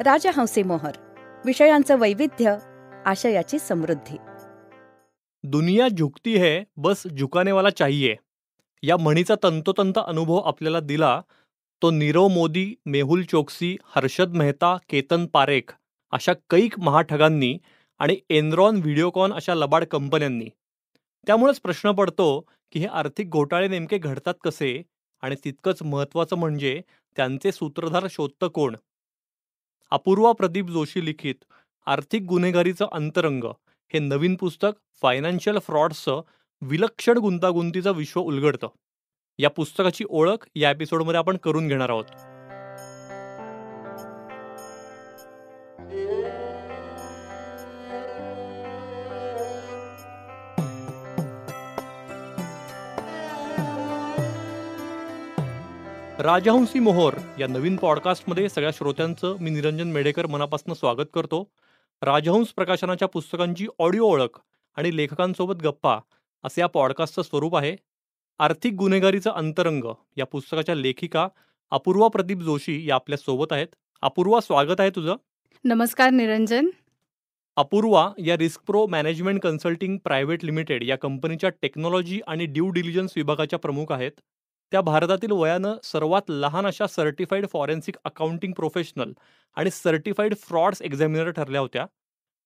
राजहंसी मोहर. विषयांचं वैविध्य, आशयाची समृद्धी. दुनिया झुकती है बस झुकाने वाला चाहिए या म्हणीचा तंतोतंत अनुभव आपल्याला दिला तो नीरव मोदी, मेहुल चोक्सी, हर्षद मेहता, केतन पारेख अशा कैक महाठगांनी आणि एनरॉन व्हिडिओकॉन अशा लबाड कंपन्यांनी. त्यामुळेच प्रश्न पडतो की हे आर्थिक घोटाळे नेमके घडतात कसे, आणि तितकंच महत्त्वाचं म्हणजे त्यांचे सूत्रधार शोधतं कोण. अपूर्वा प्रदीप जोशी लिखित आर्थिक गुन्हेगारीचं अंतरंग हे नवीन पुस्तक फायनान्शियल फ्रॉड्सचं विलक्षण गुंतागुंतीचं विश्व उलगडतं. या पुस्तकाची ओळख या एपिसोडमध्ये आपण करून घेणार आहोत. राजहंसी मोहोर या नवीन पॉडकास्टमध्ये सगळ्या श्रोत्यांचं मी निरंजन मेढेकर मनापासून स्वागत करतो. राजहंस प्रकाशनाच्या पुस्तकांची ऑडिओ ओळख आणि लेखकांसोबत गप्पा असे या पॉडकास्टचं स्वरूप आहे. आर्थिक गुन्हेगारीचं अंतरंग या पुस्तकाच्या लेखिका अपूर्वा प्रदीप जोशी या आपल्या सोबत आहेत. अपूर्वा, स्वागत आहे तुझं. नमस्कार निरंजन. अपूर्वा या risk pro management consulting private limited या कंपनीच्या टेक्नॉलॉजी आणि ड्यू डिलिजन्स विभागाच्या प्रमुख आहेत. त्या भारतातील वयानं सर्वात लहान अशा सर्टिफाईड फॉरेन्सिक अकाउंटिंग प्रोफेशनल आणि सर्टिफाईड फ्रॉड्स एक्झामिनर ठरल्या होत्या.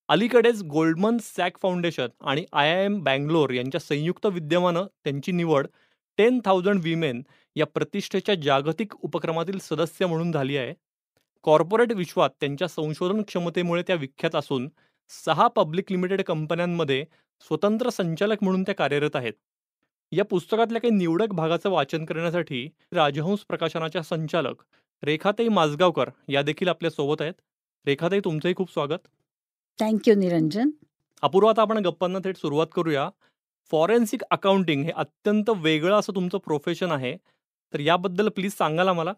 अलीकडेच गोल्डमन सॅक फाउंडेशन आणि IIM बँगलोर यांच्या संयुक्त विद्यमानं त्यांची निवड 10,000 विमेन या प्रतिष्ठेच्या जागतिक उपक्रमातील सदस्य म्हणून झाली आहे. कॉर्पोरेट विश्वात त्यांच्या संशोधन क्षमतेमुळे त्या विख्यात असून 6 पब्लिक लिमिटेड कंपन्यांमध्ये स्वतंत्र संचालक म्हणून त्या कार्यरत आहेत. या पुस्तकातल्या काही निवडक भागाचं वाचन करण्यासाठी राजहंस प्रकाशनाच्या संचालक रेखाताई माजगावकर या देखील आपल्या सोबत आहेत. रेखाताई, तुमचंही खूप स्वागत. थँक्यू निरंजन. अपूर्वा, आता आपण गप्पांना थेट सुरुवात करूया. फॉरेन्सिक अकाउंटिंग हे अत्यंत वेगळं असं तुमचं प्रोफेशन आहे, तर याबद्दल प्लीज सांगाल आम्हाला.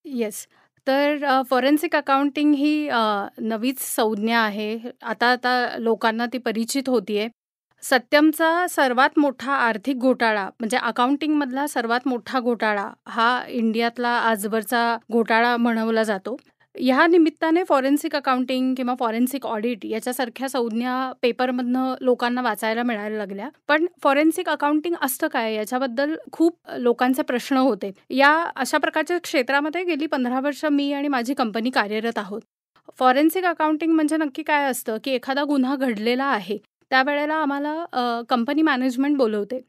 येस, तर फॉरेन्सिक अकाउंटिंग ही नवीच संज्ञा आहे. आता आता लोकांना ती परिचित होतीये. सत्यमचा सर्वात मोठा आर्थिक घोटाळा म्हणजे अकाउंटिंगमधला सर्वात मोठा घोटाळा हा इंडियातला आजवरचा घोटाळा म्हणवला जातो. ह्या निमित्ताने फॉरेन्सिक अकाउंटिंग किंवा फॉरेन्सिक ऑडिट याच्यासारख्या संज्ञा पेपरमधनं लोकांना वाचायला मिळायला लागल्या. पण फॉरेन्सिक अकाउंटिंग असतं काय याच्याबद्दल खूप लोकांचे प्रश्न होते. या अशा प्रकारच्या क्षेत्रामध्ये गेली 15 वर्ष मी आणि माझी कंपनी कार्यरत आहोत. फॉरेन्सिक अकाउंटिंग म्हणजे नक्की काय असतं की एखादा गुन्हा घडलेला आहे त्यावेळेला आम्हाला कंपनी मॅनेजमेंट बोलवते.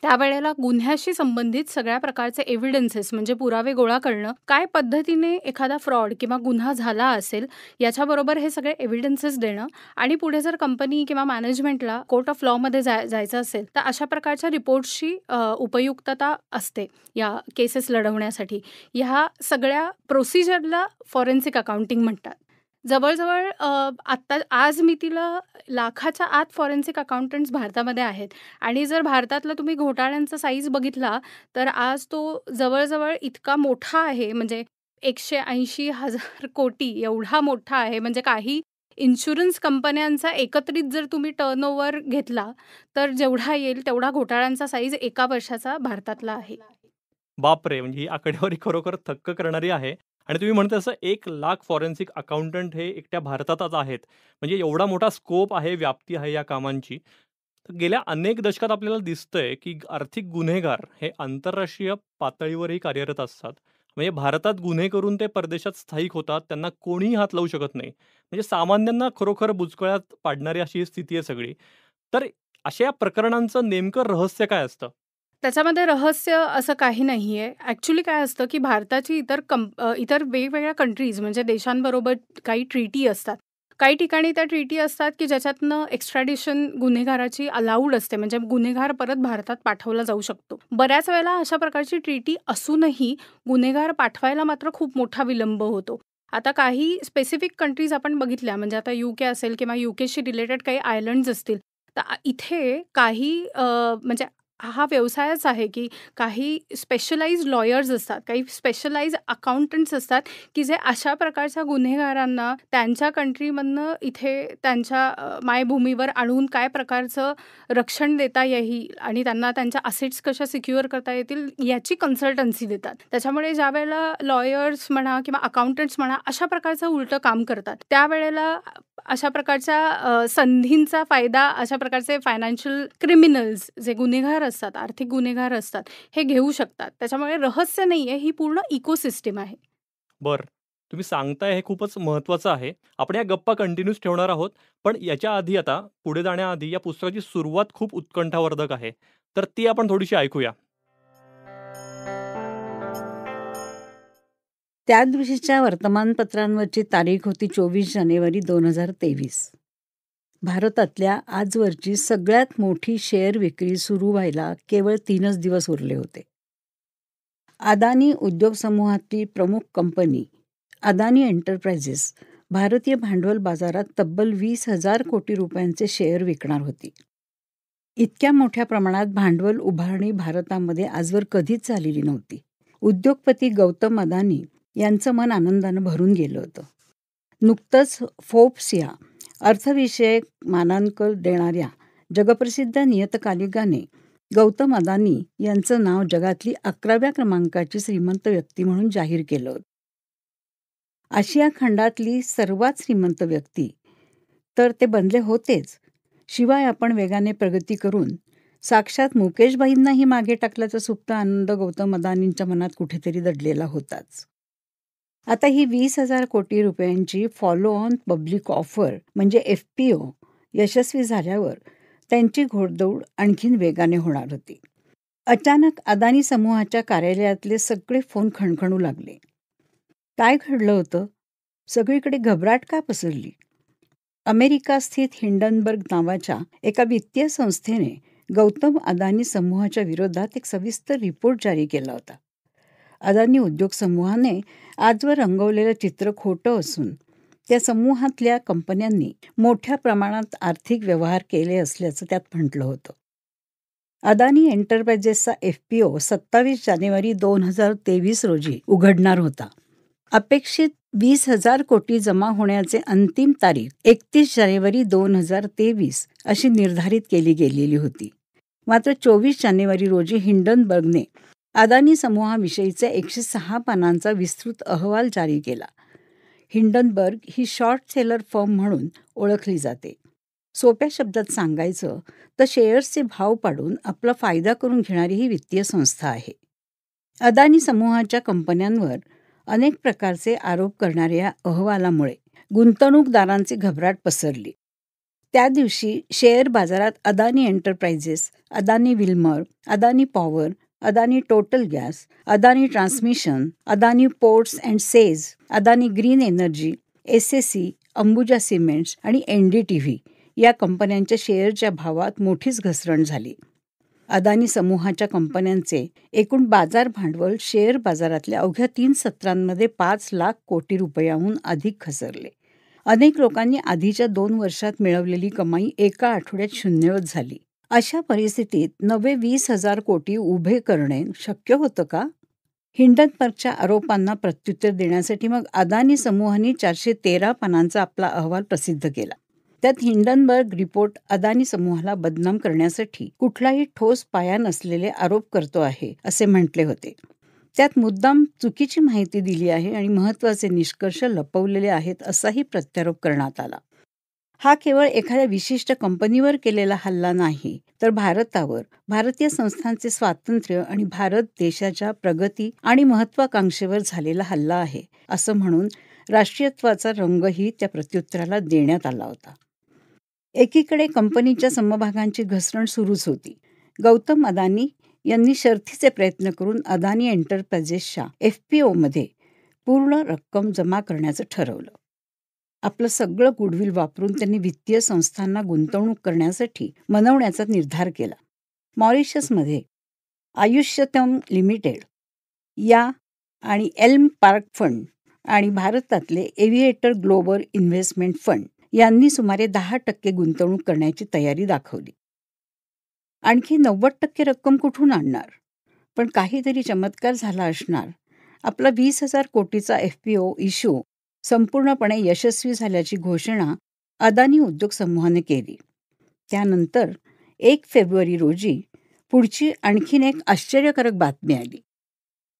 त्यावेळेला गुन्ह्याशी संबंधित सगळ्या प्रकारचे एव्हिडन्सेस म्हणजे पुरावे गोळा करणं, काय पद्धतीने एखादा फ्रॉड किंवा गुन्हा झाला असेल याच्याबरोबर हे सगळे एव्हिडन्सेस देणं, आणि पुढे जर कंपनी किंवा मॅनेजमेंटला कोर्ट ऑफ लॉमध्ये जायचं असेल तर अशा प्रकारच्या रिपोर्ट्सची उपयुक्तता असते या केसेस लढवण्यासाठी. ह्या सगळ्या प्रोसिजरला फॉरेन्सिक अकाउंटिंग म्हणतात. जवळजवळ आत्ता आज मितीला लाखाच्या आत फॉरेन्सिक अकाउंटंट्स भारतामध्ये आहेत. आणि जर भारतातला तुम्ही घोटाळ्यांचा साईज बघितला तर आज तो जवळजवळ इतका मोठा आहे, म्हणजे 180,000 कोटी एवढा मोठा आहे. म्हणजे काही इन्शुरन्स कंपन्यांचा एकत्रित जर तुम्ही टर्नओव्हर घेतला तर जेवढा येईल तेवढा घोटाळ्यांचा साईज एका वर्षाचा भारतातला आहे. बापरे, म्हणजे ही आकडेवारी खरोखर थक्क करणारी आहे. आणि तुम्ही म्हणता असं 1,00,000 फॉरेन्सिक अकाउंटंट हे एकट्या भारतातच आहेत. म्हणजे एवढा मोठा स्कोप आहे, व्याप्ती आहे या कामांची. तर गेल्या अनेक दशकात आपल्याला दिसतंय की आर्थिक गुन्हेगार हे आंतरराष्ट्रीय पातळीवरही कार्यरत असतात. म्हणजे भारतात गुन्हे करून ते परदेशात स्थायिक होतात, त्यांना कोणीही हात लावू शकत नाही. म्हणजे सामान्यांना खरोखर बुचकळ्यात पाडणारी अशी ही स्थिती आहे सगळी. तर अशा या प्रकरणांचं नेमकं रहस्य काय असतं? त्याच्यामध्ये रहस्य असं काही नाही आहे. ॲक्च्युली काय असतं की भारताची इतर वेगवेगळ्या कंट्रीज म्हणजे देशांबरोबर काही ट्रीटी असतात. काही ठिकाणी त्या ट्रीटी असतात की ज्याच्यातनं एक्स्ट्रॅडिशन गुन्हेगाराची अलाउड असते, म्हणजे गुन्हेगार परत भारतात पाठवला जाऊ शकतो. बऱ्याच वेळेला अशा प्रकारची ट्रीटी असूनही गुन्हेगार पाठवायला मात्र खूप मोठा विलंब होतो. आता काही स्पेसिफिक कंट्रीज आपण बघितल्या, म्हणजे आता UK असेल किंवा UKशी रिलेटेड काही आयलंड्स असतील, तर इथे काही म्हणजे हा व्यवसायच आहे, की काही स्पेशलाइज्ड लॉयर्स असतात, काही स्पेशलाइज्ड अकाउंटंट्स असतात, की जे अशा प्रकारच्या गुन्हेगारांना त्यांच्या कंट्रीमधनं इथे त्यांच्या मायभूमीवर आणून काय प्रकारचं रक्षण देता येईल आणि त्यांना त्यांच्या असेट्स कशा सिक्युअर करता येतील याची कन्सल्टन्सी देतात. त्याच्यामुळे ज्यावेळेला लॉयर्स म्हणा किंवा अकाउंटंट्स म्हणा अशा प्रकारचं उलटं काम करतात, त्यावेळेला अशा प्रकारच्या संधींचा फायदा अशा प्रकारचे फायनान्शियल क्रिमिनल्स जे गुन्हेगार असतात, आर्थिक गुन्हेगार असतात, हे घेऊ शकतात. त्याच्यामुळे रहस्य नाहीये, ही पूर्ण इकोसिस्टम आहे. बरं. तुम्ही सांगताय हे खूपच महत्त्वाचं आहे. आपण या गप्पा कंटिन्यूच ठेवणार आहोत. पण याच्या आधी आता पुढे जाण्याआधी या पुस्तकाची सुरुवात खूप उत्कंठावर्धक आहे. तर ती आपण थोडीशी ऐकूया. त्या दिवशीच्या वर्तमानपत्रांवरची तारीख होती 24 जानेवारी 2023. भारतातल्या आजवरची सगळ्यात मोठी शेअर विक्री सुरू व्हायला केवळ 3च दिवस उरले होते. अदानी उद्योग समूहातली प्रमुख कंपनी अदानी एंटरप्राइजेस भारतीय भांडवल बाजारात तब्बल 20,000 कोटी रुपयांचे शेअर विकणार होती. इतक्या मोठ्या प्रमाणात भांडवल उभारणी भारतामध्ये आजवर कधीच झालेली नव्हती. उद्योगपती गौतम अदानी यांचं मन आनंदानं भरून गेलं होतं. नुकतंच फोर्ब्स या अर्थविषयक मानांकन देणाऱ्या जगप्रसिद्ध नियतकालिकाने गौतम अदानी यांचं नाव जगातली 11व्या क्रमांकाची श्रीमंत व्यक्ती म्हणून जाहीर केलं होतं. आशिया खंडातली सर्वात श्रीमंत व्यक्ती तर ते बनले होतेच, शिवाय आपण वेगाने प्रगती करून साक्षात मुकेशबाईंनाही मागे टाकल्याचा सुप्त आनंद गौतम अदानींच्या मनात कुठेतरी दडलेला होताच. आता ही 20,000 कोटी रुपयांची फॉलो ऑन पब्लिक ऑफर म्हणजे FPO यशस्वी झाल्यावर त्यांची घोडदौड आणखीन वेगाने होणार होती. अचानक अदानी समूहाच्या कार्यालयातले सगळे फोन खणखणू लागले. काय घडलं होतं? सगळीकडे घबराट का पसरली? अमेरिका स्थित हिंडनबर्ग नावाच्या एका वित्तीय संस्थेने गौतम अदानी समूहाच्या विरोधात एक सविस्तर रिपोर्ट जारी केला होता. अदानी उद्योग समूहाने आजवर रंगवलेलं चित्र खोटं असून त्या समूहातल्या कंपन्यांनी मोठ्या प्रमाणात आर्थिक व्यवहार केले असल्याचं त्यात म्हटलं होतं. अदानी एंटरप्राइजेसचा FPO 27 जानेवारी 2023 रोजी उघडणार होता. अपेक्षित 20,000 कोटी जमा होण्याचे अंतिम तारीख 31 जानेवारी 2023 अशी निर्धारित केली गेलेली होती. मात्र 24 जानेवारी रोजी हिंडनबर्गने अदानी समूहाविषयीचा 106 पानांचा विस्तृत अहवाल जारी केला. हिंडनबर्ग ही शॉर्ट सेलर फर्म म्हणून ओळखली जाते. सोप्या शब्दात सांगायचं तर शेअर्सचे भाव पाडून आपला फायदा करून घेणारी ही वित्तीय संस्था आहे. अदानी समूहाच्या कंपन्यांवर अनेक प्रकारचे आरोप करणाऱ्या या अहवालामुळे गुंतवणूकदारांची घबराट पसरली. त्या दिवशी शेअर बाजारात Adani enterprises, Adani Wilmer, Adani power, Adani total gas, Adani transmission, Adani ports and says, Adani green energy, SSE, Ambuja cements आणि NDTV या कंपन्यांच्या शेअरच्या भावात मोठीच घसरण झाली. अदानी समूहाच्या कंपन्यांचे एकूण बाजार भांडवल शेअर बाजारातल्या अवघ्या 3 सत्रांमध्ये 5 लाख कोटी रुपयांहून अधिक घसरले. अनेक लोकांनी आधीच्या 2 वर्षात मिळवलेली कमाई एका आठवड्यात शून्यवत झाली. अशा परिस्थितीत नवे 20,000 कोटी उभे करणे शक्य होतं का? हिंडनबर्गच्या आरोपांना प्रत्युत्तर देण्यासाठी मग अदानी समूहाने 413 पानांचा आपला अहवाल प्रसिद्ध केला. त्यात हिंडनबर्ग रिपोर्ट अदानी समूहाला बदनाम करण्यासाठी कुठलाही ठोस पाया नसलेले आरोप करतो आहे असे म्हटले होते. त्यात मुद्दाम चुकीची माहिती दिली आहे आणि महत्त्वाचे निष्कर्ष लपवलेले आहेत असाही प्रत्यारोप करण्यात आला. हा केवळ एखाद्या विशिष्ट कंपनीवर केलेला हल्ला नाही, तर भारतावर, भारतीय संस्थांचे स्वातंत्र्य आणि भारत देशाच्या प्रगती आणि महत्त्वाकांक्षेवर झालेला हल्ला आहे असं म्हणून राष्ट्रीयत्वाचा रंगही त्या प्रत्युत्तराला देण्यात आला होता. एकीकडे कंपनीच्या समभागांची घसरण सुरूच होती. गौतम अदानी यांनी शर्थीचे प्रयत्न करून अदानी एंटरप्राइजेसच्या FPOमध्ये पूर्ण रक्कम जमा करण्याचं ठरवलं. आपलं सगळं गुडविल वापरून त्यांनी वित्तीय संस्थांना गुंतवणूक करण्यासाठी मनवण्याचा निर्धार केला. मॉरिशसमध्ये आयुष्यतम लिमिटेड या आणि एल्म पार्क फंड आणि भारतातले एव्हिएटर ग्लोबल इन्व्हेस्टमेंट फंड यांनी सुमारे 10% गुंतवणूक करण्याची तयारी दाखवली. आणखी 90% रक्कम कुठून आणणार? पण काहीतरी चमत्कार झाला असणार. आपला 20,000 कोटीचा FPO इश्यू संपूर्णपणे यशस्वी झाल्याची घोषणा अदानी उद्योग समूहाने केली. त्यानंतर 1 फेब्रुवारी रोजी पुढची आणखीन एक आश्चर्यकारक बातमी आली.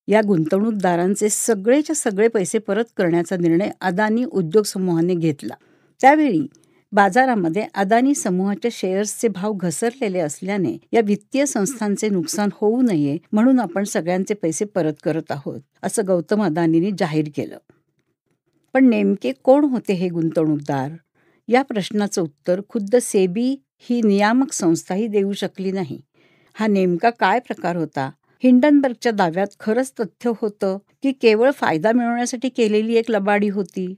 या गुंतवणूकदारांचे सगळेच्या सगळे पैसे परत करण्याचा निर्णय अदानी उद्योग समूहाने घेतला. त्यावेळी बाजारामध्ये अदानी समूहाच्या शेअर्सचे भाव घसरलेले असल्याने या वित्तीय संस्थांचे नुकसान होऊ नये म्हणून आपण सगळ्यांचे पैसे परत करत आहोत, असं गौतम अदानींनी जाहीर केलं. पण नेमके कोण होते हे गुंतवणूकदार? या प्रश्नाचं उत्तर खुद्द सेबी ही नियामक संस्थाही देऊ शकली नाही. हा नेमका काय प्रकार होता? हिंडनबर्गच्या दाव्यात खरंच तथ्य होतं की केवळ फायदा मिळवण्यासाठी केलेली एक लबाडी होती?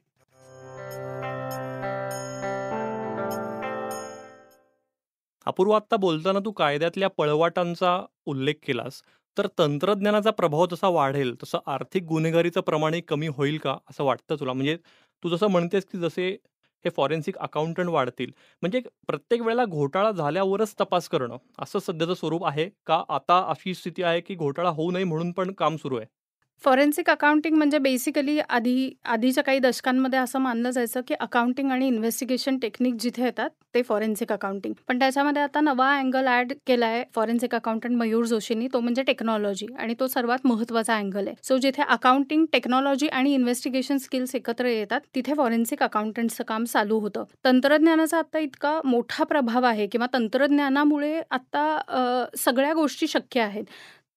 अपूर्व, आत्ता बोलताना तू कायद्यातल्या पळवाटांचा उल्लेख केलास, तर तंत्रज्ञानाचा प्रभाव जसा वाढेल तसं आर्थिक गुन्हेगारीचं प्रमाणही कमी होईल का, असं वाटतं तुला? म्हणजे तू जसं म्हणतेस की जसे हे फॉरेन्सिक अकाउंटंट वाढतील, म्हणजे प्रत्येक वेळेला घोटाळा झाल्यावरच तपास करणं असं सध्याचं स्वरूप आहे का? आता अशी स्थिती आहे की घोटाळा होऊ नये म्हणून पण काम सुरू आहे? फॉरेन्सिक अकाउंटिंग म्हणजे बेसिकली आधीच्या काही दशकांमध्ये असं मानलं जायचं की अकाउंटिंग आणि इन्व्हेस्टिगेशन टेक्निक जिथे येतात ते फॉरेन्सिक अकाउंटिंग. पण त्याच्यामध्ये आता नवा अँगल ॲड केला आहे फॉरेन्सिक अकाउंटंट मयूर जोशींनी, तो म्हणजे टेक्नॉलॉजी, आणि तो सर्वात महत्त्वाचा अँगल आहे. सो जिथे अकाउंटिंग, टेक्नॉलॉजी आणि इन्व्हेस्टिगेशन स्किल्स एकत्र येतात तिथे फॉरेन्सिक अकाउंटंटचं काम चालू होतं. तंत्रज्ञानाचा आता इतका मोठा प्रभाव आहे किंवा तंत्रज्ञानामुळे आता सगळ्या गोष्टी शक्य आहेत.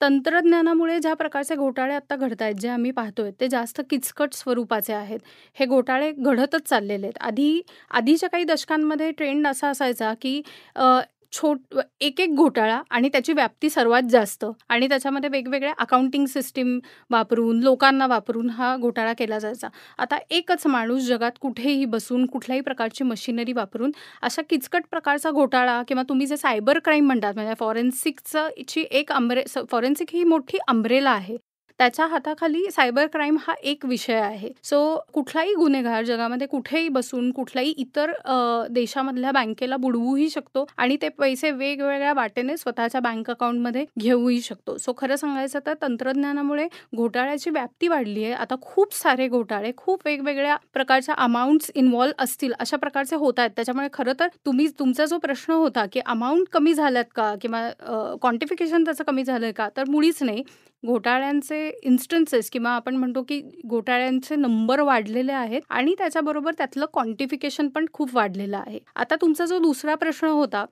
तंत्रज्ञानामुळे ज्या प्रकारचे घोटाळे आता घडत आहेत, जे आम्ही पाहतोय, ते जास्त किचकट स्वरूपाचे आहेत. हे घोटाळे घडतच चाललेले आहेत. आधीच्या काही दशकांमध्ये ट्रेंड असा असायचा की एक घोटाळा आणि त्याची व्याप्ती सर्वात जास्त, आणि त्याच्यामध्ये वेगवेगळ्या अकाउंटिंग सिस्टीम वापरून, लोकांना वापरून हा घोटाळा केला जायचा. आता एकच माणूस जगात कुठेही बसून, कुठल्याही प्रकारची मशिनरी वापरून अशा किचकट प्रकारचा घोटाळा, किंवा तुम्ही जे सायबर क्राईम म्हणतात, म्हणजे फॉरेन्सिक ही मोठी अंब्रेला आहे. त्याच्या हाताखाली सायबर क्राईम हा एक विषय आहे. सो कुठलाही गुन्हेगार जगामध्ये कुठेही बसून कुठल्याही इतर देशामधल्या बँकेला बुडवूही शकतो आणि ते पैसे वेगवेगळ्या वाटेने स्वतःच्या बँक अकाउंटमध्ये घेऊही शकतो. सो खरं सांगायचं तर तंत्रज्ञानामुळे घोटाळ्याची व्याप्ती वाढली आहे. आता खूप सारे घोटाळे, खूप वेगवेगळ्या प्रकारच्या अमाऊंट्स इन्व्हॉल्व असतील अशा प्रकारचे होत आहेत. त्याच्यामुळे खरं तर तुमचा जो प्रश्न होता की अमाऊंट कमी झाल्यात का किंवा क्वांटिफिकेशन त्याचं कमी झालंय का, तर मुळीच नाही. घोटाळ्यांचे इन्स्टन्सेस किंवा आपण म्हणतो की घोटाळ्यांचे नंबर वाढलेले आहेत आणि त्याच्याबरोबर त्यातलं क्वांटिफिकेशन पण खूप वाढलेलं आहे. आता तुमचा जो दुसरा प्रश्न होता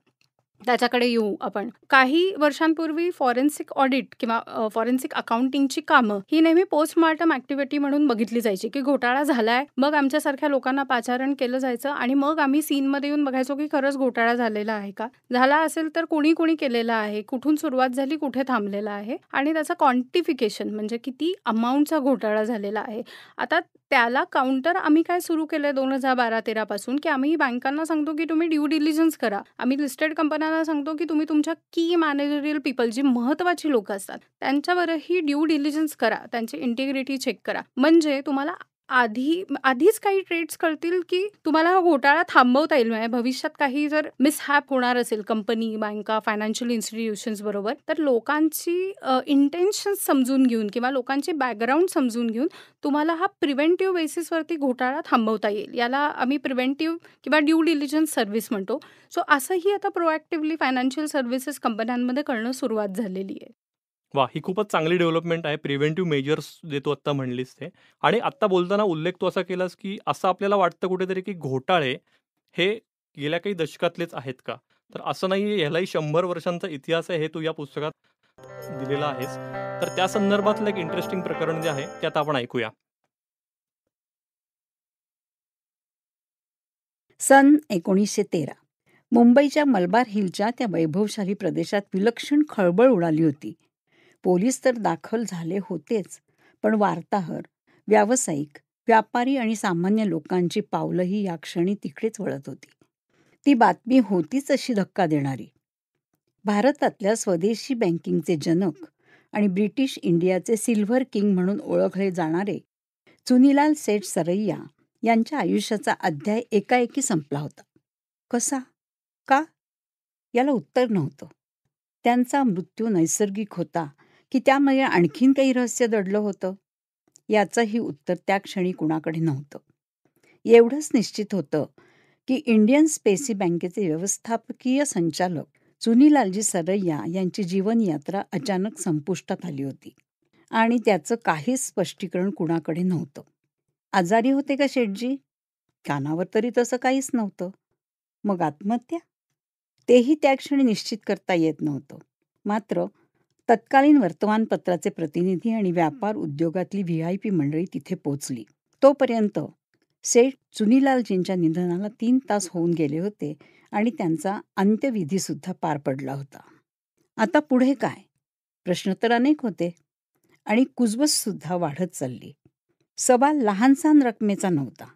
त्याच्याकडे येऊ आपण. काही वर्षांपूर्वी फॉरेन्सिक ऑडिट किंवा फॉरेन्सिक अकाउंटिंगची कामं ही नेहमी पोस्टमार्टम ॲक्टिव्हिटी म्हणून बघितली जायची, की घोटाळा झालाय, मग आमच्यासारख्या लोकांना पाचारण केलं जायचं आणि मग आम्ही सीनमध्ये येऊन बघायचो की खरंच घोटाळा झालेला आहे का, झाला असेल तर कोणी केलेला आहे, कुठून सुरुवात झाली, कुठे थांबलेला आहे, आणि त्याचं क्वांटिफिकेशन म्हणजे किती अमाऊंटचा घोटाळा झालेला आहे. आता त्याला काउंटर आम्ही काय सुरू केलंय 2012-13 पासून, की आम्ही बँकांना सांगतो की तुम्ही ड्यू डिलिजन्स करा. आम्ही लिस्टेड कंपन्यांना सांगतो की तुम्ही तुमच्या की मॅनेजरियल पीपल, जी महत्त्वाची लोक असतात, त्यांच्यावरही ड्यू डिलिजन्स करा, त्यांची इंटिग्रिटी चेक करा. म्हणजे तुम्हाला आधीच काही ट्रेड्स कळतील की तुम्हाला हा घोटाळा थांबवता येईल. म्हणजे भविष्यात काही जर मिसहॅप होणार असेल कंपनी, बँका, फायनान्शियल इन्स्टिट्यूशन्स बरोबर, तर लोकांची इंटेन्शन्स समजून घेऊन किंवा लोकांची बॅकग्राऊंड समजून घेऊन तुम्हाला हा प्रिव्हेंटिव्ह बेसिसवरती घोटाळा थांबवता येईल. याला आम्ही प्रिव्हेंटिव्ह किंवा ड्यू डिलिजन्स सर्व्हिस म्हणतो. सो असंही आता प्रोॲक्टिव्हली फायनान्शियल सर्व्हिसेस कंपन्यांमध्ये करणं सुरुवात झालेली आहे. वा, ही खूपच चांगली डेव्हलपमेंट आहे. प्रिव्हेंटिव्ह मेजर्स जे तू आत्ता म्हणलीस ते. आणि आत्ता बोलताना उल्लेख तू असा केलास की असं आपल्याला वाटतं कुठेतरी की घोटाळे हे गेल्या काही दशकातलेच आहेत का? तर असं नाही, ह्यालाही 100 वर्षांचा इतिहास आहे, हे तू या पुस्तकात दिलेला आहेस. तर त्या संदर्भातलं एक इंटरेस्टिंग प्रकरण जे आहे ते आता आपण ऐकूया. सन 1913 मुंबईच्या मलबार हिलच्या त्या वैभवशाली प्रदेशात विलक्षण खळबळ उडाली होती. पोलीस तर दाखल झाले होतेच, पण वार्ताहर, व्यावसायिक, व्यापारी आणि सामान्य लोकांची पावलंही या क्षणी तिकडेच वळत होती. ती बातमी होतीच अशी धक्का देणारी. भारतातल्या स्वदेशी बँकिंगचे जनक आणि ब्रिटिश इंडियाचे सिल्व्हर किंग म्हणून ओळखले जाणारे चुनीलाल सेठ सरैया यांच्या आयुष्याचा अध्याय एकाएकी संपला होता. कसा? का? याला उत्तर नव्हतं. त्यांचा मृत्यू नैसर्गिक होता की त्यामध्ये आणखीन काही रहस्य दडलं होतं? याचंही उत्तर त्या क्षणी कुणाकडे नव्हतं. एवढंच निश्चित होतं की इंडियन स्पेसी बँकेचे व्यवस्थापकीय संचालक चुनीलालजी सरैया यांची जीवनयात्रा अचानक संपुष्टात आली होती आणि त्याचं काहीच स्पष्टीकरण कुणाकडे नव्हतं. आजारी होते का शेठजी? कानावर तरी तसं काहीच नव्हतं. मग आत्महत्या? तेही त्या क्षणी निश्चित करता येत नव्हतं. मात्र तत्कालीन वर्तमानपत्राचे प्रतिनिधी आणि व्यापार उद्योगातली VIP मंडळी तिथे पोचली. तोपर्यंत सेठ चुनीलालजींच्या निधनाला 3 तास होऊन गेले होते आणि त्यांचा अंत्यविधीसुद्धा पार पडला होता. आता पुढे काय? प्रश्न तर अनेक होते आणि कुजबूजसुद्धा वाढत चालली. सवाल लहानसहान रकमेचा नव्हता.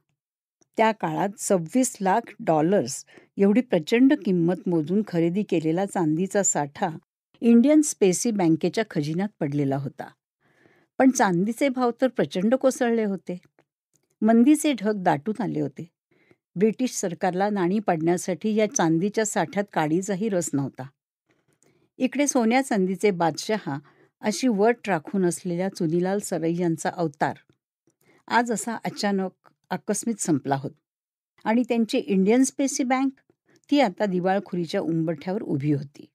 त्या काळात $26,00,000 एवढी प्रचंड किंमत मोजून खरेदी केलेला चांदीचा साठा इंडियन स्पेसी बँकेच्या खजिन्यात पडलेला होता. पण चांदीचे भाव तर प्रचंड कोसळले होते. मंदीचे ढग दाटून आले होते. ब्रिटिश सरकारला नाणी पाडण्यासाठी या चांदीच्या साठ्यात काडीचाही रस नव्हता. इकडे सोन्या चांदीचे बादशहा अशी वट राखून असलेल्या चुनीलाल सरैयांचा अवतार आज असा अचानक आकस्मित संपला होता आणि त्यांची इंडियन स्पेसी बँक ती आता दिवाळखोरीच्या उंबरठ्यावर उभी होती.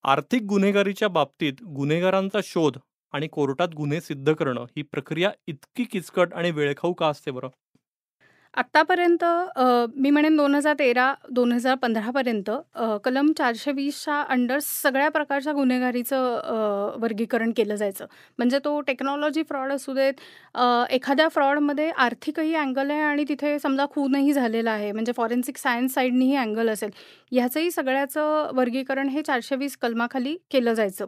आर्थिक गुन्हेगारीच्या बाबतीत गुन्हेगारांचा शोध आणि कोर्टात गुन्हे सिद्ध करणं ही प्रक्रिया इतकी किचकट आणि वेळखाऊ का असते बरं? आत्तापर्यंत मी म्हणेन 2013-2015 पर्यंत कलम 420च्या अंडर सगळ्या प्रकारच्या गुन्हेगारीचं वर्गीकरण केलं जायचं. म्हणजे तो टेक्नॉलॉजी फ्रॉड असू देत, एखाद्या फ्रॉडमध्ये आर्थिकही अँगल आहे आणि तिथे समजा खूनही झालेला आहे, म्हणजे फॉरेन्सिक सायन्स साईडनीही अँगल असेल, ह्याचंही सगळ्याचं वर्गीकरण हे 420 कलमाखाली केलं जायचं.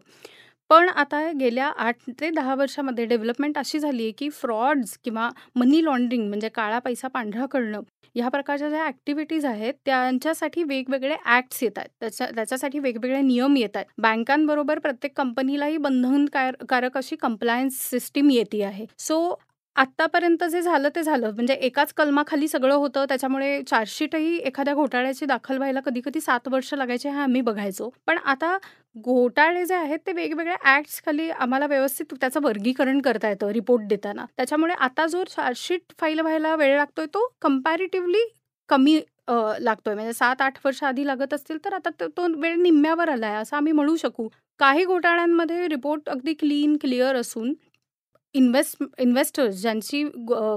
पण आता गेल्या 8 ते 10 वर्षामध्ये डेव्हलपमेंट अशी झाली आहे की फ्रॉड्स किंवा मनी लॉन्ड्रिंग म्हणजे काळा पैसा पांढरा करणं ह्या प्रकारच्या ज्या ॲक्टिव्हिटीज आहेत त्यांच्यासाठी वेगवेगळे ॲक्ट्स येत आहेत, त्याच्यासाठी वेगवेगळे नियम येत आहेत. बँकांबरोबर प्रत्येक कंपनीलाही बंधनकारक अशी कंप्लायन्स सिस्टीम येते आहे. सो आत्तापर्यंत जे झालं ते झालं, म्हणजे एकाच कलमाखाली सगळं होतं, त्याच्यामुळे चार्जशीटही एखाद्या घोटाळ्याची दाखल व्हायला कधी कधी 7 वर्ष लागायचे हे आम्ही बघायचो. पण आता घोटाळे जे आहेत ते वेगवेगळ्या ॲक्ट्स खाली आम्हाला व्यवस्थित त्याचं वर्गीकरण करता येतं रिपोर्ट देताना. त्याच्यामुळे आता जो चार्जशीट फाईल व्हायला वेळ लागतोय तो कम्पॅरेटिव्हली कमी लागतोय. म्हणजे 7-8 वर्ष आधी लागत असतील तर आता तो वेळ निम्म्यावर आलाय असं आम्ही म्हणू शकू. काही घोटाळ्यांमध्ये रिपोर्ट अगदी क्लिअर असून इन्व्हेस्टर्स ज्यांची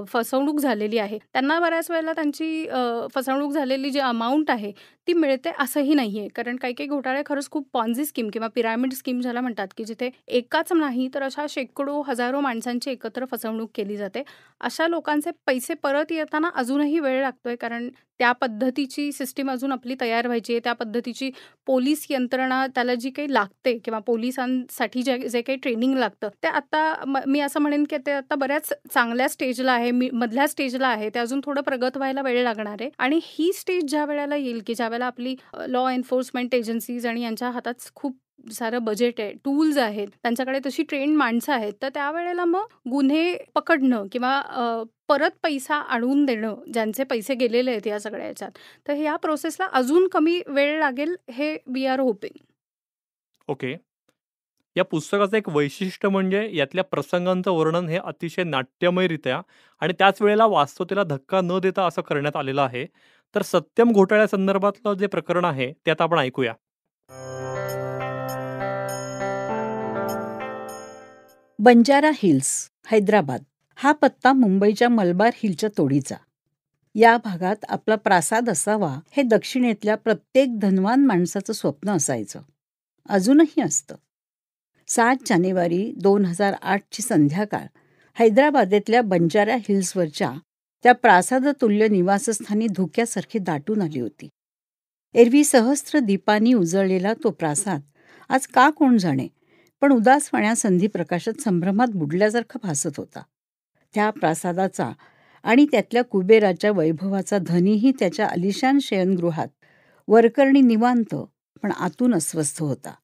फसवणूक झालेली आहे त्यांना बऱ्याच वेळेला त्यांची फसवणूक झालेली जी अमाऊंट आहे ती मिळते असंही नाही आहे. कारण काही काही घोटाळे खरंच खूप पॉन्झी स्कीम किंवा पिरामिड स्कीम ज्याला म्हणतात की जिथे एकाच नाही तर अशा शेकडो हजारो माणसांची एकत्र फसवणूक केली जाते. अशा लोकांचे पैसे परत येताना अजूनही वेळ लागतोय, कारण त्या पद्धतीची सिस्टीम अजून आपली तयार व्हायची आहे. त्या पद्धतीची पोलीस यंत्रणा त्याला जी काही लागते किंवा पोलिसांसाठी जे काही ट्रेनिंग लागतं ते आता मी असं म्हणेन की ते आता बऱ्याच चांगल्या स्टेजला आहे, मधल्या स्टेजला आहे. ते अजून थोडं प्रगत व्हायला वेळ लागणार आहे. आणि ही स्टेज ज्या वेळेला येईल की ज्या वेळेला आपली लॉ एन्फोर्समेंट एजन्सीज आणि यांच्या हातात खूप सारं बजेट आहे, टूल्स आहेत, त्यांच्याकडे तशी ट्रेंड माणसं आहेत, तर त्यावेळेला मग गुन्हे पकडणं किंवा परत पैसा आणून देणं ज्यांचे पैसे गेलेले आहेत या सगळ्या ह्याच्यात, तर ह्या प्रोसेसला अजून कमी वेळ लागेल हे वी आर होपिंग. ओके. या पुस्तकाचं एक वैशिष्ट्य म्हणजे यातल्या प्रसंगांचं वर्णन हे अतिशय नाट्यमयरित्या आणि त्याच वेळेला वास्तवतेला धक्का न देता असं करण्यात आलेलं आहे. तर सत्यम घोटाळ्यासंदर्भातलं जे प्रकरण आहे ते आता आपण ऐकूया. बंजारा हिल्स, हैदराबाद हा पत्ता मुंबईच्या मलबार हिलच्या तोडीचा. या भागात आपला प्रासाद असावा हे दक्षिणेतल्या प्रत्येक धनवान माणसाचं स्वप्न असायचं. अजूनही असतं. 7 जानेवारी 2008ची संध्याकाळ हैदराबादेतल्या बंजारा हिल्सवरच्या त्या प्रासादतुल्य निवासस्थानी धुक्यासारखी दाटून आली होती. एरवी सहस्त्र दीपांनी उजळलेला तो प्रासाद आज का कोण जाणे, पण उदासवाण्या संधी-प्रकाशात संभ्रमात बुडल्यासारखा भासत होता. त्या प्रासादाचा आणि त्यातल्या कुबेराच्या वैभवाचा धनीही त्याच्या आलिशान शयनगृहात वरकरणी निवांत पण आतून अस्वस्थ होता.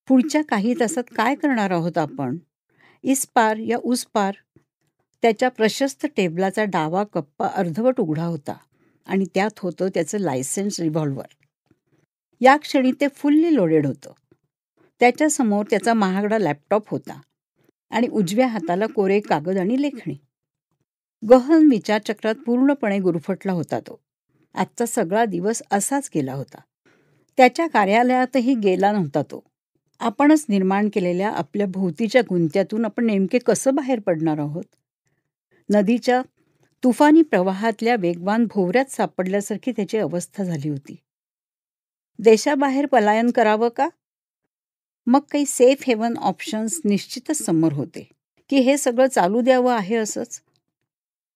पुढच्या काही तासात काय करणार आहोत आपण? इस पार या उस पार. त्याच्या प्रशस्त टेबलाचा डावा कप्पा अर्धवट उघडा होता. आणि त्यात होतं त्याचं लायसन्स रिव्हॉल्वर. या क्षणी ते फुल्ली लोडेड होतं. त्याच्यासमोर त्याचा महागडा लॅपटॉप होता आणि उजव्या हाताला कोरे कागद आणि लेखणी. गहन विचारचक्रात पूर्णपणे गुरफटला होता तो. आजचा सगळा दिवस असाच गेला होता. त्याच्या कार्यालयातही गेला नव्हता तो. आपणच निर्माण केलेल्या आपल्या भोवतीच्या गुंत्यातून आपण नेमके कसं बाहेर पडणार आहोत? नदीच्या तुफानी प्रवाहातल्या वेगवान भोवऱ्यात सापडल्यासारखी त्याची अवस्था झाली होती. देशाबाहेर पलायन करावं का? मग काही सेफ हेवन ऑप्शन्स निश्चितच समोर होते की हे सगळं चालू द्यावं आहे असंच.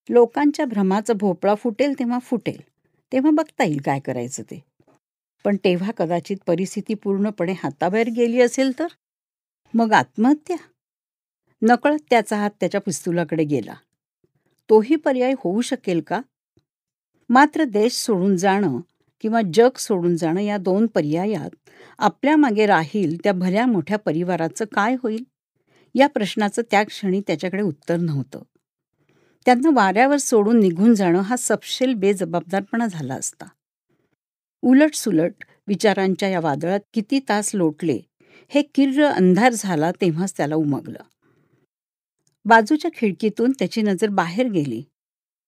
लोकांच्या भ्रमाचा भोपळा फुटेल तेव्हा बघता येईल काय करायचं ते. पण तेव्हा कदाचित परिस्थिती पूर्णपणे हाताबाहेर गेली असेल तर मग आत्महत्या. नकळत त्याचा हात त्याच्या पिस्तुलाकडे गेला. तोही पर्याय होऊ शकेल का? मात्र देश सोडून जाणं किंवा जग सोडून जाणं या 2 पर्यायात आपल्या मागे राहील त्या भल्या मोठ्या परिवाराचं काय होईल? या प्रश्नाचं त्या क्षणी त्याच्याकडे उत्तर नव्हतं. त्यांना वाऱ्यावर सोडून निघून जाणं हा सपशेल बेजबाबदारपणा झाला असता. उलटसुलट विचारांच्या या वादळात किती तास लोटले हे किर्र अंधार झाला तेव्हाच त्याला उमगलं. बाजूच्या खिडकीतून त्याची नजर बाहेर गेली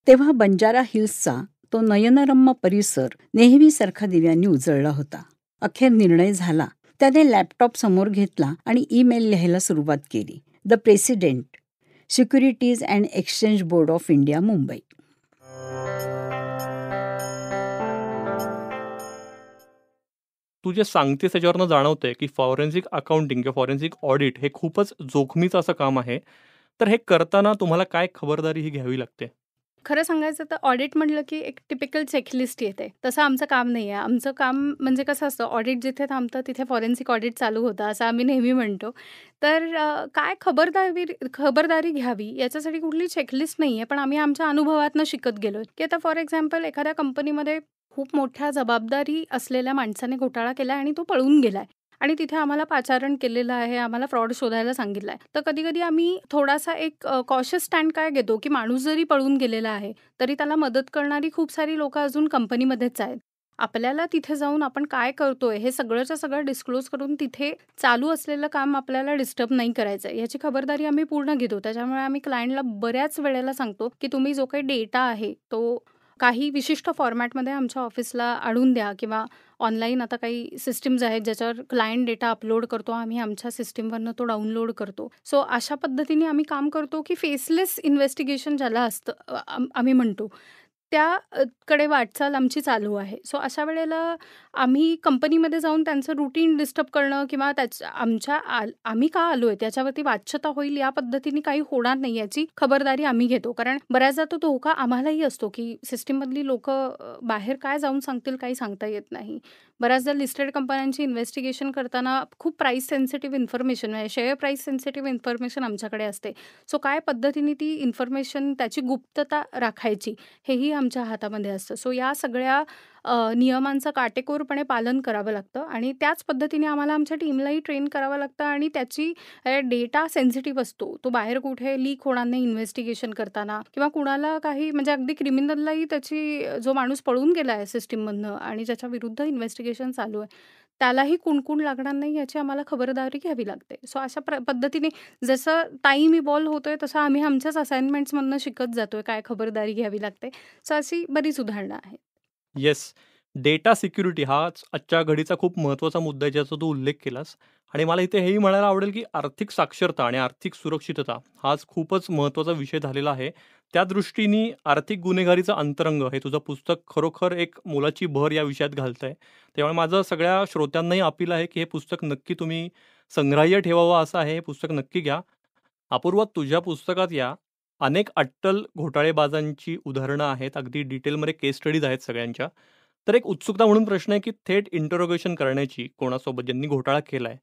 तेव्हा बंजारा हिल्सचा तो नयनरम्य परिसर नेहमीसारखा दिव्यांनी उजळला होता. अखेर निर्णय झाला. त्याने लॅपटॉप समोर घेतला आणि ईमेल लिहायला सुरुवात केली. The president, Securities and Exchange Board of India, Mumbai. तू जे सांगतेस त्याच्यावरनं जाणवतंय की फॉरेन्सिक अकाउंटिंग किंवा फॉरेन्सिक ऑडिट हे खूपच जोखमीचं असं काम आहे. तर हे करताना तुम्हाला काय खबरदारी ही घ्यावी लागते? खरं सांगायचं तर ऑडिट म्हटलं की एक टिपिकल चेकलिस्ट येते. तसं आमचं काम नाही आहे. आमचं काम म्हणजे कसं असतं, ऑडिट जिथे थांबतं तिथे फॉरेन्सिक ऑडिट चालू होतं, असं आम्ही नेहमी म्हणतो. तर काय खबरदारी घ्यावी याच्यासाठी कुठली चेकलिस्ट नाही आहे. पण आम्ही आमच्या अनुभवातनं शिकत गेलो की आता फॉर एक्झाम्पल एखाद्या कंपनीमध्ये खूप मोठ्या जबाबदारी असलेल्या माणसाने घोटाळा केला आणि तो पळून गेलाय आणि तिथे आम्हाला पाचारण केलेलं आहे, आम्हाला फ्रॉड शोधायला सांगितलं आहे. तर कधी-कधी आम्ही थोडासा एक कॉशियस स्टँड काय घेतो, की माणूस जरी पळून गेलेला आहे, तरी त्याला मदत करणारी खूप सारी लोकं अजून कंपनीमध्येच आहेत. आपल्याला तिथे जाऊन आपण काय करतोय हे सगळंच्या सगळं डिस्क्लोज करून तिथे चालू असलेलं काम आपल्याला डिस्टर्ब नाही करायचं आहे, याची खबरदारी आम्ही पूर्ण घेतो. त्याच्यामुळे आम्ही क्लायंटला बऱ्याच वेळेला सांगतो, की तुम्ही जो काही डेटा आहे तो काही विशिष्ट फॉर्मॅटमध्ये आमच्या ऑफिसला आणून द्या किंवा ऑनलाईन आता काही सिस्टम्स आहेत ज्याच्यावर क्लायंट डेटा अपलोड करतो, आम्ही आमच्या सिस्टमवरनं तो डाउनलोड करतो. सो अशा पद्धतीने आम्ही काम करतो की फेसलेस इन्व्हेस्टिगेशन ज्याला असतं आम्ही म्हणतो कडे वाटचाल आमची चालू आहे. सो अशा वेळेला आम्ही कंपनीमध्ये जाऊन त्यांचं रुटीन डिस्टर्ब करणं किंवा आम्ही का आलोय त्याच्यावरती वाच्यता होईल या पद्धतीने काही होणार नाही याची खबरदारी आम्ही घेतो. कारण बऱ्याचदा तो धोका आम्हालाही असतो की सिस्टीममधली लोकं बाहेर काय जाऊन सांगतील काही सांगता येत नाही. बऱ्याचदा लिस्टेड कंपन्यांची इन्व्हेस्टिगेशन करताना खूप प्राईस सेन्सिटिव्ह इन्फॉर्मेशन म्हणजे शेअर प्राईस सेन्सिटिव्ह इन्फॉर्मेशन आमच्याकडे असते. सो काय पद्धतीने ती इन्फॉर्मेशन त्याची गुप्तता राखायची हेही आमच्या हातामध्ये असतं. सो या सगळ्या नियमांचं काटेकोरपणे पालन करावं लागतं आणि त्याच पद्धतीने आम्हाला आमच्या टीमलाही ट्रेन करावं लागतं आणि त्याची डेटा सेन्सिटिव्ह असतो. तो बाहेर कुठे लीक होणार नाही इन्व्हेस्टिगेशन करताना किंवा कुणाला काही म्हणजे अगदी क्रिमिनललाही त्याची जो माणूस पळून गेला आहे सिस्टीममधनं आणि ज्याच्या विरुद्ध इन्व्हेस्टिगेशन चालू आहे, त्यालाही कुणकुण लागणार नाही याची आम्हाला खबरदारी घ्यावी लागते. सो अशा पद्धतीने जसं टाईम इव्हॉल्व्ह होतोय तसं आम्ही आमच्याच असाइनमेंट्समधनं शिकत जातोय काय खबरदारी घ्यावी लागते. सो अशी बरीच उदाहरणं आहेत. येस. डेटा सिक्युरिटी हाच आजच्या घडीचा खूप महत्त्वाचा मुद्दा आहे ज्याचा तू उल्लेख केलास. आणि मला इथे हेही म्हणायला आवडेल की आर्थिक साक्षरता आणि आर्थिक सुरक्षितता हाच खूपच महत्त्वाचा विषय झालेला आहे. त्या दृष्टीने आर्थिक गुन्हेगारीचं अंतरंग हे तुझं पुस्तक खरोखर एक मोलाची भर या विषयात घालतंय. त्यामुळे माझं सगळ्या श्रोत्यांनाही अपील आहे की हे पुस्तक नक्की तुम्ही संग्राह्य ठेवावं असं आहे. हे पुस्तक नक्की घ्या. अपूर्वा, तुझ्या पुस्तकात या अनेक अट्टल घोटाळेबाजांची उदाहरणं आहेत. अगदी डिटेलमध्ये केस स्टडीज आहेत सगळ्यांच्या. तर एक उत्सुकता म्हणून प्रश्न आहे की थेट इंटरोगेशन करण्याची कोणासोबत ज्यांनी घोटाळा केलाय,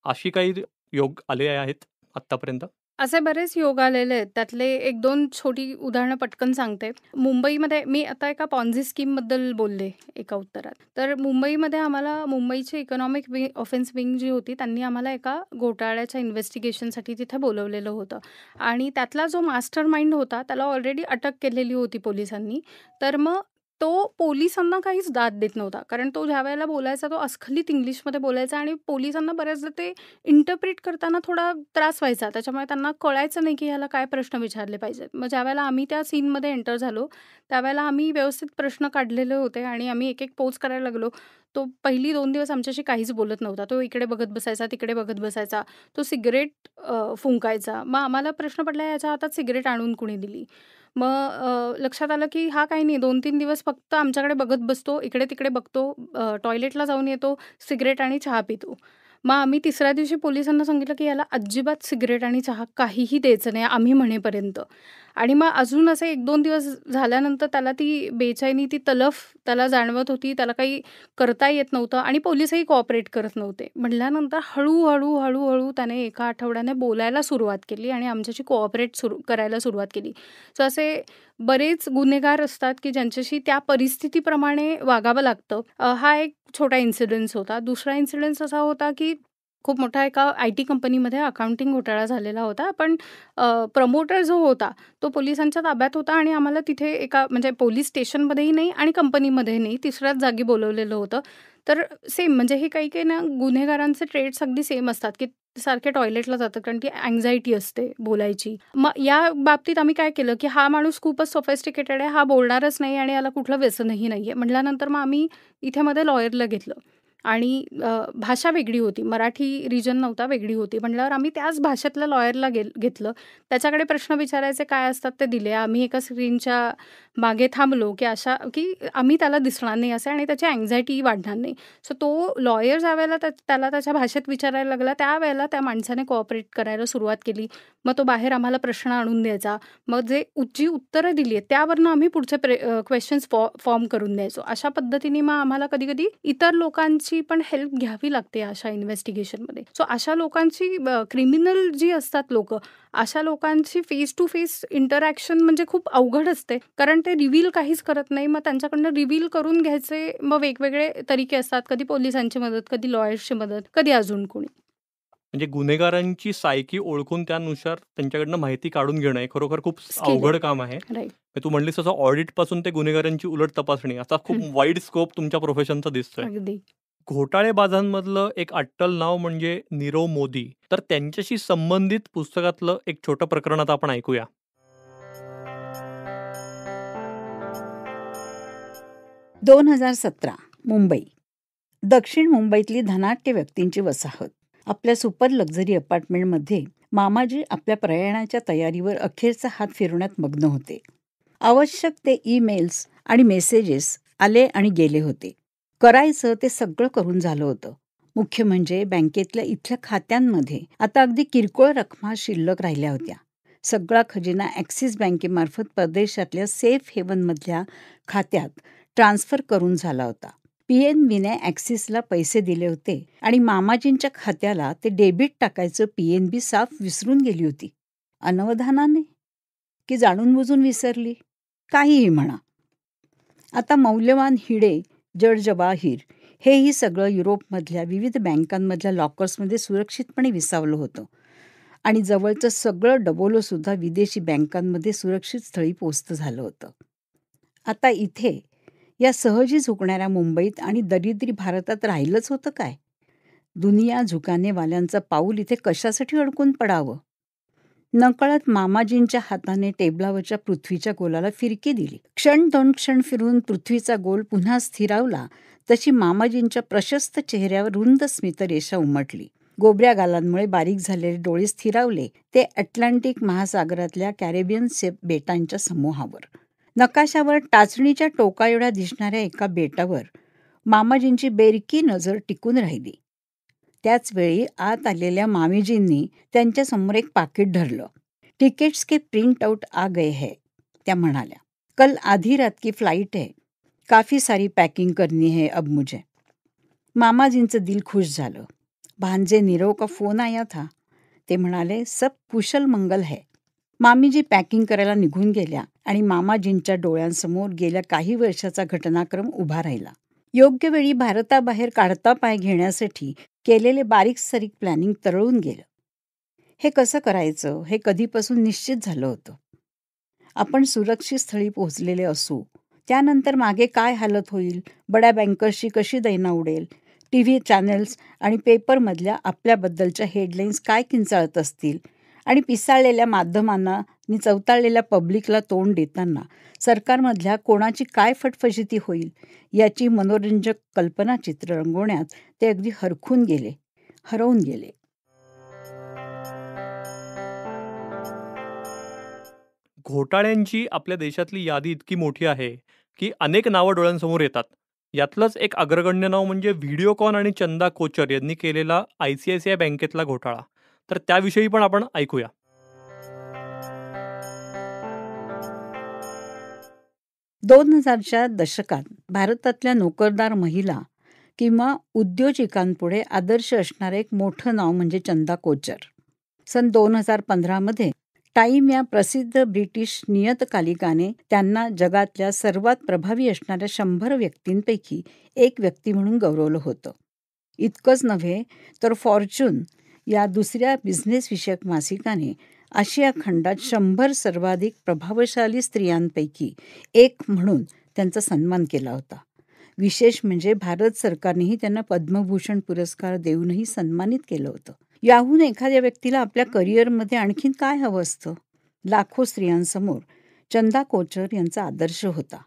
अशी काही योग आले आहेत आत्तापर्यंत? असे बरेच योग आलेले आहेत. त्यातले 1-2 छोटी उदाहरणं पटकन सांगते. मुंबईमध्ये मी आता एका पॉन्झी स्कीमबद्दल बोलले एका उत्तरात. तर मुंबईमध्ये आम्हाला मुंबईची इकॉनॉमिक ऑफेन्स विंग जी होती त्यांनी आम्हाला एका घोटाळ्याच्या इन्व्हेस्टिगेशनसाठी तिथे बोलवलेलं होतं आणि त्यातला जो मास्टर माइंड होता त्याला ऑलरेडी अटक केलेली होती पोलिसांनी. तर मग तो पोलिसांना काहीच दाद देत नव्हता. कारण तो ज्यावेळेला बोलायचा, तो अस्खलित इंग्लिशमध्ये बोलायचा आणि पोलिसांना बऱ्याचदा ते इंटरप्रिट करताना थोडा त्रास व्हायचा. त्याच्यामुळे त्यांना कळायचं नाही, की ह्याला काय प्रश्न विचारले पाहिजेत. मग ज्यावेळेला आम्ही त्या सीनमध्ये एंटर झालो, त्यावेळेला आम्ही व्यवस्थित प्रश्न काढलेले होते आणि आम्ही एक-एक पोज करायला लागलो. तो पहिली 2 दिवस आमच्याशी काहीच बोलत नव्हता. तो इकडे बघत बसायचा, तिकडे बघत बसायचा. तो सिगारेट फुंकायचा. मग आम्हाला प्रश्न पडला, ह्याच्या हातात सिगारेट आणून कुणी दिली? मग लक्षात आलं, की हा काही नाही 2-3 दिवस फक्त आमच्याकडे बघत बसतो, इकडे-तिकडे बघतो, टॉयलेटला जाऊन येतो, सिगारेट आणि चहा पितो. मग आम्ही तिसऱ्या दिवशी पोलिसांना सांगितलं, की याला अजिबात सिगारेट आणि चहा काहीही द्यायचं नाही आम्ही म्हणेपर्यंत. आणि मग अजून असे 1-2 दिवस झाल्यानंतर त्याला ती बेचैनी, ती तलफ त्याला जाणवत होती. त्याला काही करता येत नव्हतं आणि पोलिसही कोऑपरेट करत नव्हते. म्हटल्यानंतर हळू-हळू त्याने एका आठवड्याने बोलायला सुरुवात केली आणि आमच्याशी कोऑपरेट करायला सुरुवात केली. सो असे बरेच गुन्हेगार असतात, की ज्यांच्याशी त्या परिस्थितीप्रमाणे वागावं लागतं. हा एक छोटा इन्सिडन्स होता. दुसरा इन्सिडन्स असा होता, की खूप मोठा एका आय-टी कंपनीमध्ये अकाउंटिंग घोटाळा झालेला होता. पण प्रमोटर जो होता, तो पोलिसांच्या ताब्यात होता आणि आम्हाला तिथे एका म्हणजे पोलीस स्टेशनमध्येही नाही आणि कंपनीमध्येही नाही, तिसऱ्याच जागी बोलवलेलं होतं. तर सेम म्हणजे हे काही-काही ना गुन्हेगारांचे ट्रेट्स अगदी सेम असतात, की सारखे टॉयलेटला जातात कारण ती अँक्झायटी असते बोलायची. मग या बाबतीत आम्ही काय केलं, की हा माणूस खूपच सोफिस्टिकेटेड आहे, हा बोलणारच नाही आणि याला कुठलं व्यसनही नाहीये. म्हटल्यानंतर मग आम्ही इथे मध्ये लॉयरला घेतलं आणि भाषा वेगळी होती. मराठी रिजन नव्हता, वेगळी होती. म्हटल्यावर आम्ही त्याच भाषेतल्या लॉयरला घेतलं. त्याच्याकडे प्रश्न विचारायचे काय असतात ते दिले. आम्ही एका स्क्रीनच्या मागे थांबलो, की आम्ही त्याला दिसणार नाही असे आणि त्याची अँक्झायटीही वाढणार नाही. सो तो लॉयर ज्यावेळेला त्याला त्याच्या भाषेत विचारायला लागला, त्यावेळेला त्या माणसाने कोऑपरेट करायला सुरुवात केली. मग तो बाहेर आम्हाला प्रश्न आणून द्यायचा. मग जी उत्तरं दिली आहेत, त्यावरनं आम्ही पुढचे क्वेश्चन्स फॉर्म करून द्यायचो. अशा पद्धतीने मग आम्हाला कधी-कधी इतर लोकांची पण हेल्प घ्यावी लागते अशा इन्व्हेस्टिगेशनमध्ये. सो अशा लोकांची क्रिमिनल जी असतात लोकं, अशा लोकांची फेस टू फेस इंटरॅक्शन म्हणजे खूप अवघड असते. कारण ते रिव्हील काहीच करत नाही. मग त्यांच्याकडनं रिव्हील करून घ्यायचे मग वेगवेगळे तरीके असतात. कधी पोलिसांची मदत, कधी लॉयर्सची मदत, कधी अजून कोणी. म्हणजे गुन्हेगारांची सायकी ओळखून त्यानुसार त्यांच्याकडनं माहिती काढून घेणं हे खरोखर खूप स्किल अवघड आहे. काम आहे. राईट. तू म्हणलीस तसं ऑडिटपासून ते गुन्हेगारांची उलट तपासणी असा खूप वाईड स्कोप तुमच्या प्रोफेशनचा दिसतोय. अगदी. घोटाळेबाजांमधलं एक अट्टल नाव म्हणजे नीरव मोदी. तर त्यांच्याशी संबंधित पुस्तकातलं एक छोटं प्रकरण आता आपण ऐकूया. 2017 मुंबई. दक्षिण मुंबईतली धनाढ्य व्यक्तींची वसाहत. आपल्या सुपर लक्झरी अपार्टमेंटमध्ये मामाजी आपल्या प्रयाणाच्या तयारीवर अखेरचा हात फिरवण्यात मग्न होते. आवश्यक ते ईमेल्स आणि मेसेजेस आले आणि गेले होते. करायचं ते सगळं करून झालं होतं. मुख्य म्हणजे बँकेतल्या इथल्या खात्यांमध्ये आता अगदी किरकोळ रकमा शिल्लक राहिल्या होत्या. सगळा खजिना ॲक्सिस बँकेमार्फत परदेशातल्या सेफ हेवनमधल्या खात्यात ट्रान्सफर करून झाला होता. PNBने ॲक्सिसला पैसे दिले होते आणि मामाजींच्या खात्याला ते डेबिट टाकायचं PNB साफ विसरून गेली होती. अनवधानाने की जाणून बुजून विसरली, काहीही म्हणा. आता मौल्यवान हिडे, जडजवाहीर हेही सगळं युरोपमधल्या विविध बँकांमधल्या लॉकर्समध्ये सुरक्षितपणे विसावलं होतं आणि जवळचं सगळं डबोलोसुद्धा विदेशी बँकांमध्ये सुरक्षित स्थळी पोचतं झालं होतं. आता इथे या सहजी झुकणाऱ्या मुंबईत आणि दरिद्री भारतात राहिलंच होतं काय? दुनिया झुकानेवाल्यांचं पाऊल इथे कशासाठी अडकून पडावं? नकळत मामाजींच्या हाताने टेबलावरच्या पृथ्वीच्या गोलाला फिरकी दिली. क्षण 2 क्षण फिरून पृथ्वीचा गोल पुन्हा स्थिरावला तशी मामाजींच्या प्रशस्त चेहऱ्यावर रुंद स्मितरेषा उमटली. गोबऱ्या गालांमुळे बारीक झालेले डोळे स्थिरावले ते अटलांटिक महासागरातल्या कॅरेबियन बेटांच्या समूहावर. नकाशावर टाचणीच्या टोका एवढ्या दिसणाऱ्या एका बेटावर मामाजींची बेरकी नजर टिकून राहिली. त्याचवेळी आत आलेल्या मामीजींनी त्यांच्यासमोर एक पाकिट धरलं. "तिकीट्स के प्रिंट आउट आ गए है," त्या म्हणाल्या. "कल आधी रात की फ्लाइट है. काफी सारी पॅकिंग करनी है अब मुझे." मामाजींचं दिल खुश झालं. भांजे नीरव का फोन आया था. ते म्हणाले, "सब कुशल मंगल है." मामीजी पॅकिंग करायला निघून गेल्या आणि मामाजींच्या डोळ्यांसमोर गेल्या काही वर्षाचा घटनाक्रम उभा राहिला. योग्य वेळी भारताबाहेर काढता पाय घेण्यासाठी केलेले बारीक सारीक प्लॅनिंग तरळून गेलं. हे कसं करायचं हे कधीपासून निश्चित झालं होतं. आपण सुरक्षित स्थळी पोहोचलेले असू त्यानंतर मागे काय हालत होईल, बड्या बँकर्सची कशी दैना उडेल, टीव्ही चॅनल्स आणि पेपरमधल्या आपल्याबद्दलच्या हेडलाईन्स काय किंचाळत असतील आणि पिसाळलेल्या माध्यमांना आणि चवताळलेल्या पब्लिकला तोंड देताना सरकारमधल्या कोणाची काय फटफशिती होईल याची मनोरंजक कल्पनाचित्र रंगवण्यात ते अगदी हरवून गेले. घोटाळ्यांची आपल्या देशातली यादी इतकी मोठी आहे की अनेक नावं डोळ्यांसमोर येतात. यातलंच एक अग्रगण्य नाव म्हणजे व्हिडिओकॉन आणि चंदा कोचर यांनी केलेला ICICI बँकेतला घोटाळा. तर त्याविषयी पण आपण ऐकूया. 2000च्या दशकात भारतातल्या नोकरदार महिला किंवा उद्योजिकांपुढे आदर्श असणारं एक मोठं नाव म्हणजे चंदा कोचर. सन 2015मध्ये टाईम या प्रसिद्ध ब्रिटिश नियतकालिकाने त्यांना जगातल्या सर्वात प्रभावी असणाऱ्या 100 व्यक्तींपैकी एक व्यक्ती म्हणून गौरवलं होतं. इतकंच नव्हे तर फॉर्च्यून या दुसऱ्या बिझनेसविषयक मासिकाने आशिया खंडात 100 सर्वाधिक प्रभावशाली स्त्रियांपैकी एक म्हणून त्यांचा सन्मान केला होता. विशेष म्हणजे भारत सरकारनेही त्यांना पद्मभूषण पुरस्कार देऊनही सन्मानित केलं होतं. याहून एखाद्या व्यक्तीला आपल्या करिअरमध्ये आणखीन काय हवं असतं? लाखो स्त्रियांसमोर चंदा कोचर यांचा आदर्श होता.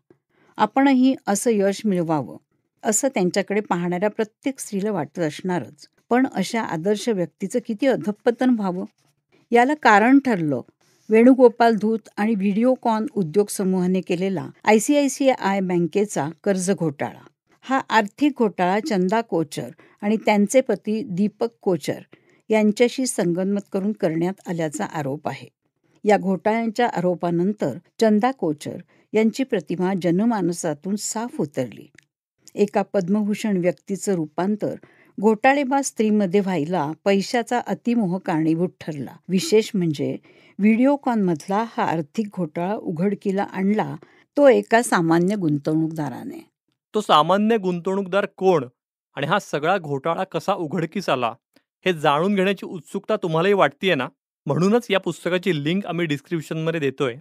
आपणही असं यश मिळवावं असं त्यांच्याकडे पाहणाऱ्या प्रत्येक स्त्रीला वाटत असणारच. पण अशा आदर्श व्यक्तीचं किती अधःपतन व्हावं याला कारण ठरलं वेणुगोपाल धूत आणि व्हिडिओकॉन उद्योग समूहाने केलेला ICICI बँकेचा कर्ज घोटाळा. हा आर्थिक घोटाळा चंदा कोचर आणि त्यांचे पती दीपक कोचर यांच्याशी संगनमत करून करण्यात आल्याचा आरोप आहे. या घोटाळ्यांच्या आरोपानंतर चंदा कोचर यांची प्रतिमा जनमानसातून साफ उतरली. एका पद्मभूषण व्यक्तीचं रूपांतर घोटाळेबाज स्त्रीमध्ये व्हायला पैशाचा अतिमोह कारणीभूत ठरला. विशेष म्हणजे व्हिडिओकॉनमधला हा आर्थिक घोटाळा उघडकीला आणला तो एका सामान्य गुंतवणूकदाराने. तो सामान्य गुंतवणूकदार कोण आणि हा सगळा घोटाळा कसा उघडकीस आला हे जाणून घेण्याची उत्सुकता तुम्हालाही वाटतेय ना? म्हणूनच या पुस्तकाची लिंक आम्ही डिस्क्रिप्शनमध्ये देतोय.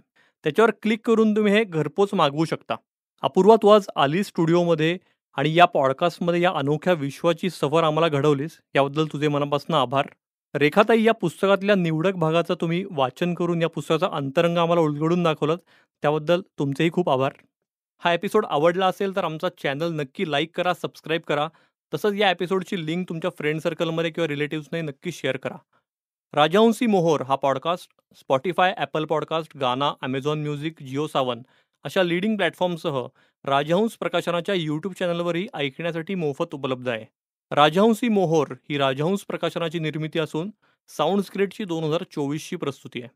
त्याच्यावर क्लिक करून तुम्ही हे घरपोच मागवू शकता. अपूर्वा, तू आज आली स्टुडिओमध्ये आणि या पॉडकास्टमध्ये या अनोख्या विश्वाची सफर आम्हाला घडवलीस, याबद्दल तुझे मनापासून आभार. रेखाताई, या पुस्तकातल्या निवडक भागाचं तुम्ही वाचन करून या पुस्तकाचा अंतरंग आम्हाला उलगडून दाखवलं, त्याबद्दल तुमचेही खूप आभार. हा एपिसोड आवडला असेल तर आमचा चॅनल नक्की लाईक करा, सबस्क्राईब करा. तसंच या एपिसोडची लिंक तुमच्या फ्रेंड सर्कलमध्ये किंवा रिलेटिव्सने नक्की शेअर करा. राजहंसी मोहोर हा पॉडकास्ट स्पॉटिफाय, ॲपल पॉडकास्ट, गाना, ॲमेझॉन म्युझिक, जिओ सावन अशा लीडिंग प्लॅटफॉर्मसह राजहंस प्रकाशनाच्या यूट्यूब चॅनलवरही ऐकण्यासाठी मोफत उपलब्ध आहे. राजहंसी मोहोर ही राजहंस प्रकाशनाची निर्मिती असून साऊंड स्क्रिप्टची 2024ची प्रस्तुती आहे.